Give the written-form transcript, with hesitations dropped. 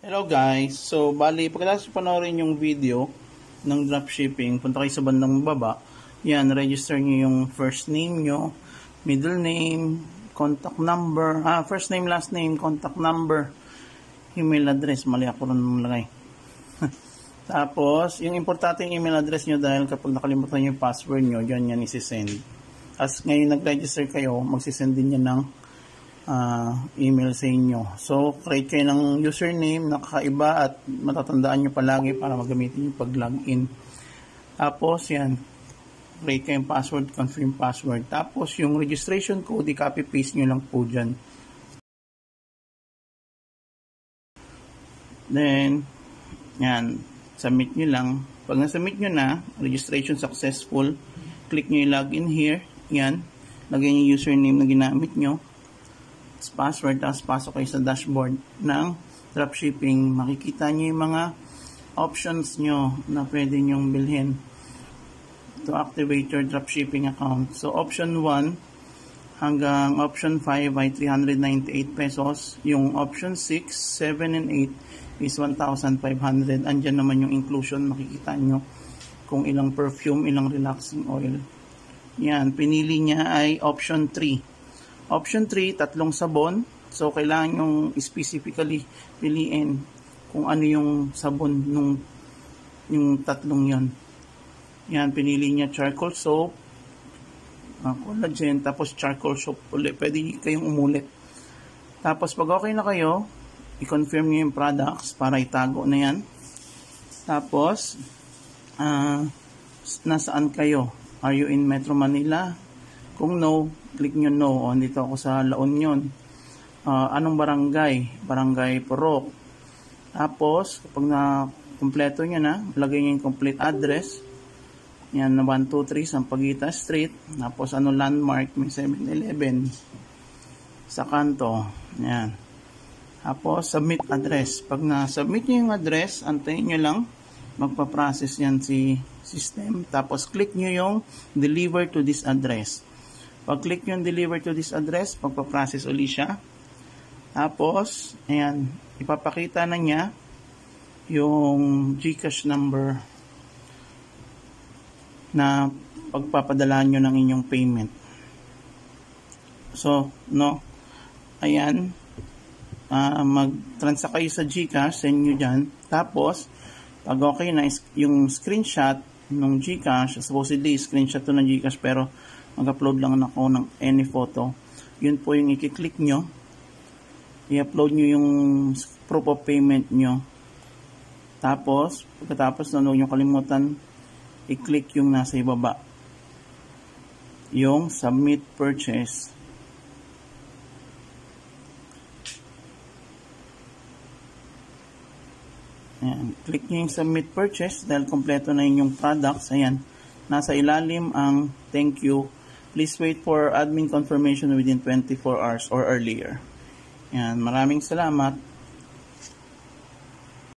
Hello guys, so bali pagkatapos panoorin yung video ng dropshipping, punta kayo sa bandang baba. Yan, register nyo yung first name nyo, middle name, contact number, first name, last name, contact number, email address, mali ako rin nalagay. Tapos, yung importante yung email address nyo dahil kapag nakalimutan nyo yung password nyo, dyan yan isi-send. As ngayon nag-register kayo, magsisend din yan ng email sa inyo. So, create kayo ng username na kakaiba at matatandaan nyo palagi para magamitin yung pag-login. Tapos, yan. Create kayong password, confirm password. Tapos, yung registration code, i-copy-paste nyo lang po dyan. Then, yan. Submit nyo lang. Pag na-submit nyo na, registration successful, click nyo yung login here. Yan. Lagyan nyo yung username na ginamit nyo. Password, tapos pasok kayo sa dashboard ng dropshipping. Makikita nyo yung mga options nyo na pwede nyong bilhin to activate your dropshipping account. So option 1 hanggang option 5 ay 398 pesos. Yung option 6, 7, and 8 is 1,500. Andyan naman yung inclusion. Makikita nyo kung ilang perfume, ilang relaxing oil. Yan, pinili niya ay option 3. Option 3, 3 sabon. So, kailangan yung specifically piliin kung ano yung sabon yung 3 yon. Yan, pinili niya charcoal soap, collagen, tapos charcoal soap ulit. Pwede kayong umulit. Tapos, pag okay na kayo, i-confirm niyo yung products para itago na yan. Tapos, nasaan kayo? Are you in Metro Manila? Kung no, click nyo no. O, dito ako sa La Union. Anong barangay? Barangay Purok. Tapos, kapag na-kompleto nyo na, lagay nyo yung complete address. Yan, 123 Sampaguita Street. Tapos, ano landmark? May 7-Eleven sa kanto. Yan. Tapos, submit address. Pag na-submit nyo yung address, antayin nyo lang. Magpa-process yan si system. Tapos, click nyo yung deliver to this address. Pag-click yung deliver to this address, pagpa-process uli siya. Tapos, ayan, ipapakita na niya yung GCash number na pagpapadalaan nyo ng inyong payment. So, no, ayan, mag-transact kayo sa GCash, send nyo dyan. Tapos, pag okay na yung screenshot ng GCash, supposedly screenshot to ng GCash pero mag-upload lang ako ng any photo. Yun po yung i-click nyo. I-upload nyo yung proof of payment nyo. Tapos, pagkatapos na huwag nyo kalimutan, i-click yung nasa ibaba. Yung submit purchase. Ayan. Click nyo yung submit purchase dahil kompleto na yung products. Ayan. Nasa ilalim ang thank you. Please wait for admin confirmation within 24 hours or earlier. Yan, maraming salamat.